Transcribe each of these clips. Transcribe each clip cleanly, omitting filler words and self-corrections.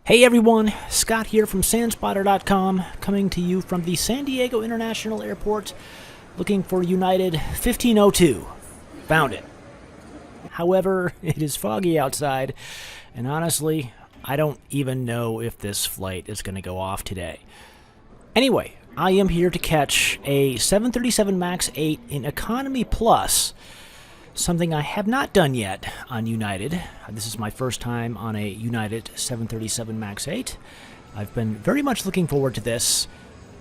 Hey everyone, Scott here from SANSpotter.com, coming to you from the San Diego International Airport, looking for United 1502. Found it. However, it is foggy outside, and honestly, I don't even know if this flight is going to go off today. Anyway, I am here to catch a 737 MAX 8 in Economy Plus, something I have not done yet on United. This is my first time on a United 737 MAX 8. I've been very much looking forward to this,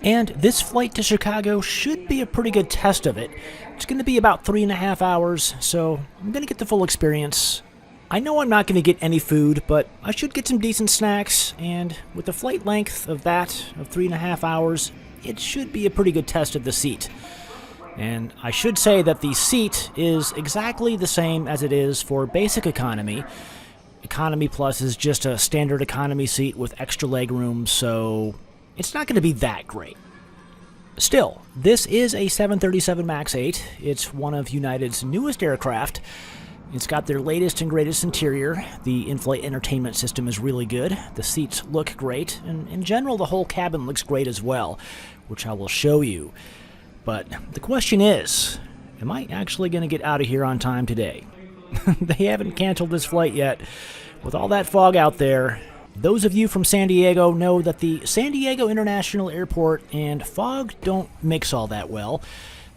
and this flight to Chicago should be a pretty good test of it. It's going to be about 3.5 hours, so I'm going to get the full experience. I know I'm not going to get any food, but I should get some decent snacks, and with the flight length of that, of 3.5 hours, it should be a pretty good test of the seat. And I should say that the seat is exactly the same as it is for basic economy. Economy Plus is just a standard economy seat with extra legroom, so it's not going to be that great. Still, this is a 737 MAX 8. It's one of United's newest aircraft. It's got their latest and greatest interior. The in-flight entertainment system is really good. The seats look great, and in general, the whole cabin looks great as well, which I will show you. But the question is, am I actually going to get out of here on time today? They haven't canceled this flight yet. With all that fog out there, those of you from San Diego know that the San Diego International Airport and fog don't mix all that well.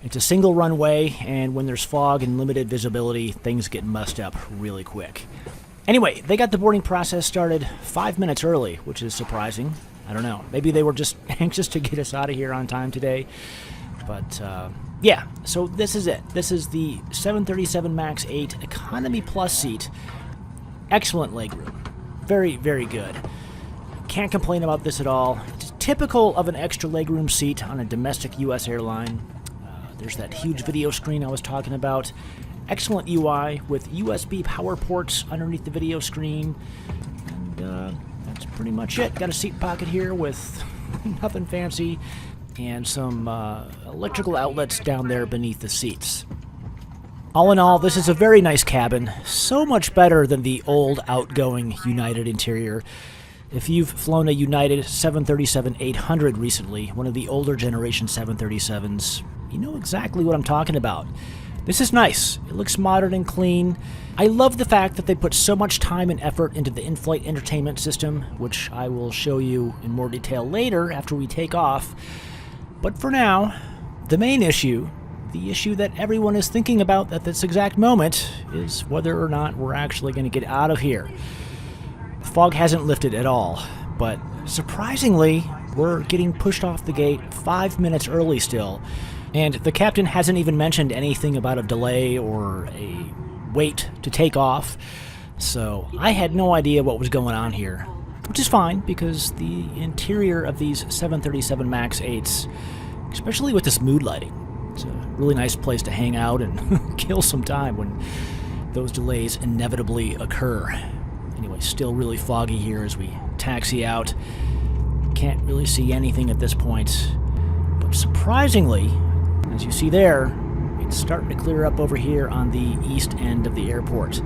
It's a single runway, and when there's fog and limited visibility, things get mussed up really quick. Anyway, they got the boarding process started 5 minutes early, which is surprising. I don't know. Maybe they were just anxious to get us out of here on time today. But, yeah, so this is it. This is the 737 MAX 8 Economy Plus seat. Excellent legroom. Very, very good. Can't complain about this at all. It's typical of an extra legroom seat on a domestic U.S. airline. There's that huge video screen I was talking about. Excellent UI with USB power ports underneath the video screen. And that's pretty much it. Got a seat pocket here with nothing fancy. And some electrical outlets down there beneath the seats. All in all, this is a very nice cabin, so much better than the old outgoing United interior. If you've flown a United 737-800 recently, one of the older generation 737s, you know exactly what I'm talking about. This is nice. It looks modern and clean. I love the fact that they put so much time and effort into the in-flight entertainment system, which I will show you in more detail later after we take off. But for now, the main issue, the issue that everyone is thinking about at this exact moment, is whether or not we're actually going to get out of here. The fog hasn't lifted at all, but surprisingly, we're getting pushed off the gate 5 minutes early still, and the captain hasn't even mentioned anything about a delay or a wait to take off, so I had no idea what was going on here. Which is fine, because the interior of these 737 MAX 8s, especially with this mood lighting, it's a really nice place to hang out and kill some time when those delays inevitably occur. Anyway, still really foggy here as we taxi out. Can't really see anything at this point. But surprisingly, as you see there, it's starting to clear up over here on the east end of the airport.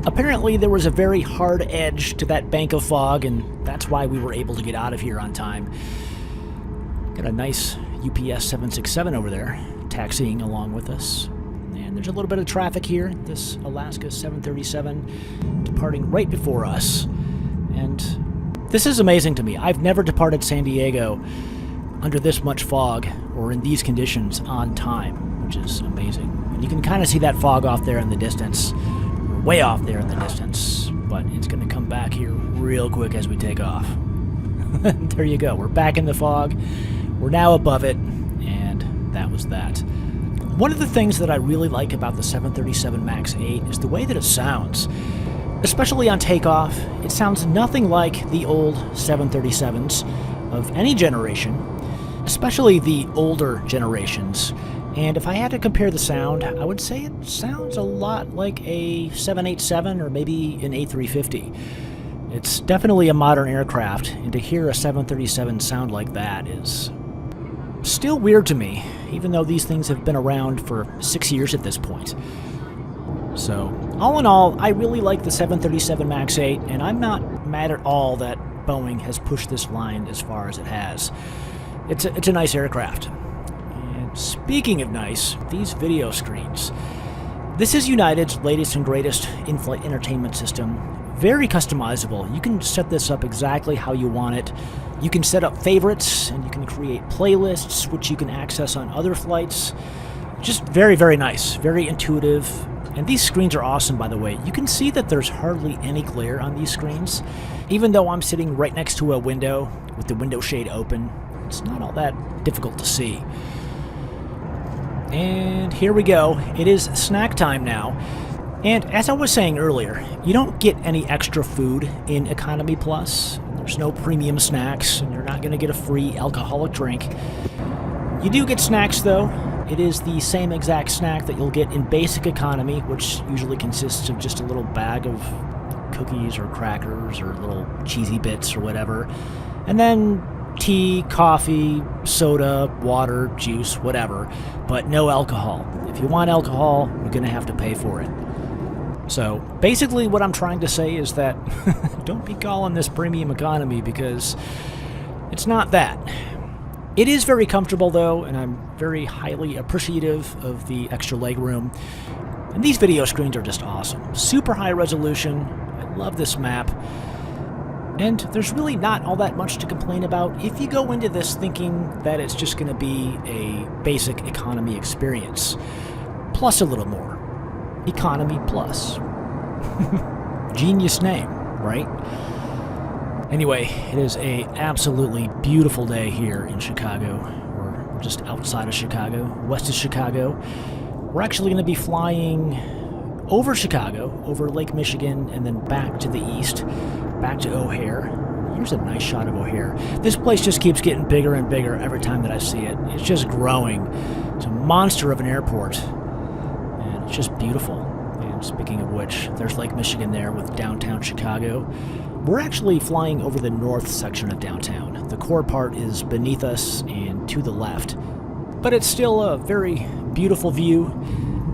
Apparently, there was a very hard edge to that bank of fog, and that's why we were able to get out of here on time. Got a nice UPS 767 over there, taxiing along with us. And there's a little bit of traffic here. This Alaska 737 departing right before us. And this is amazing to me. I've never departed San Diego under this much fog or in these conditions on time, which is amazing. And you can kind of see that fog off there in the distance. Way off there in the distance, but it's going to come back here real quick as we take off. There you go. We're back in the fog. We're now above it, and that was that. One of the things that I really like about the 737 MAX 8 is the way that it sounds. Especially on takeoff, it sounds nothing like the old 737s of any generation, especially the older generations. And if I had to compare the sound, I would say it sounds a lot like a 787 or maybe an A350. It's definitely a modern aircraft, and to hear a 737 sound like that is still weird to me, even though these things have been around for 6 years at this point. So, all in all, I really like the 737 MAX 8, and I'm not mad at all that Boeing has pushed this line as far as it has. It's a nice aircraft. And speaking of nice, these video screens. This is United's latest and greatest in-flight entertainment system. Very customizable. You can set this up exactly how you want it. You can set up favorites, and you can create playlists, which you can access on other flights. Just very, very nice. Very intuitive. And these screens are awesome, by the way. You can see that there's hardly any glare on these screens. Even though I'm sitting right next to a window with the window shade open, it's not all that difficult to see. And here we go. It is snack time now. And as I was saying earlier, you don't get any extra food in Economy Plus. There's no premium snacks, and you're not going to get a free alcoholic drink. You do get snacks, though. It is the same exact snack that you'll get in Basic Economy, which usually consists of just a little bag of cookies or crackers or little cheesy bits or whatever. And then tea, coffee, soda, water, juice, whatever, but no alcohol. If you want alcohol, you're going to have to pay for it. So basically what I'm trying to say is that don't be calling this premium economy, because it's not that. It is very comfortable though, and I'm very highly appreciative of the extra legroom. And these video screens are just awesome. Super high resolution. I love this map. And there's really not all that much to complain about if you go into this thinking that it's just going to be a basic economy experience. Plus a little more. Economy Plus. Genius name, right? Anyway, it is a absolutely beautiful day here in Chicago. We're just outside of Chicago, west of Chicago. We're actually going to be flying over Chicago, over Lake Michigan, and then back to the east, back to O'Hare. Here's a nice shot of O'Hare. This place just keeps getting bigger and bigger every time that I see it. It's just growing. It's a monster of an airport. And it's just beautiful. And speaking of which, there's Lake Michigan there with downtown Chicago. We're actually flying over the north section of downtown. The core part is beneath us and to the left. But it's still a very beautiful view.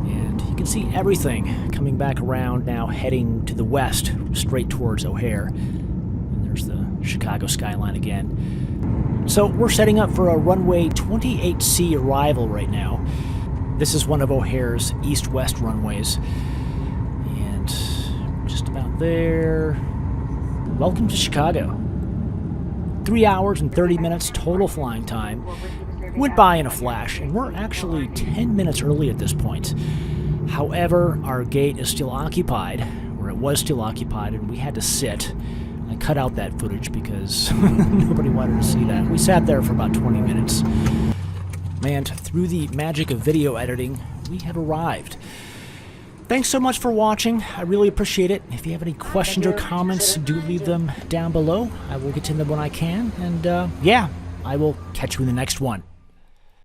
And you can see everything coming back around now, heading to the west, straight towards O'Hare. And there's the Chicago skyline again. So we're setting up for a runway 28C arrival right now. This is one of O'Hare's east-west runways. And just about there. Welcome to Chicago. 3 hours and 30 minutes total flying time. Went by in a flash, and we're actually 10 minutes early at this point. However, our gate is still occupied, or it was still occupied, and we had to sit. I cut out that footage because nobody wanted to see that. We sat there for about 20 minutes. And through the magic of video editing, we have arrived. Thanks so much for watching. I really appreciate it. If you have any questions or comments, do leave them down below. I will get to them when I can. And yeah, I will catch you in the next one.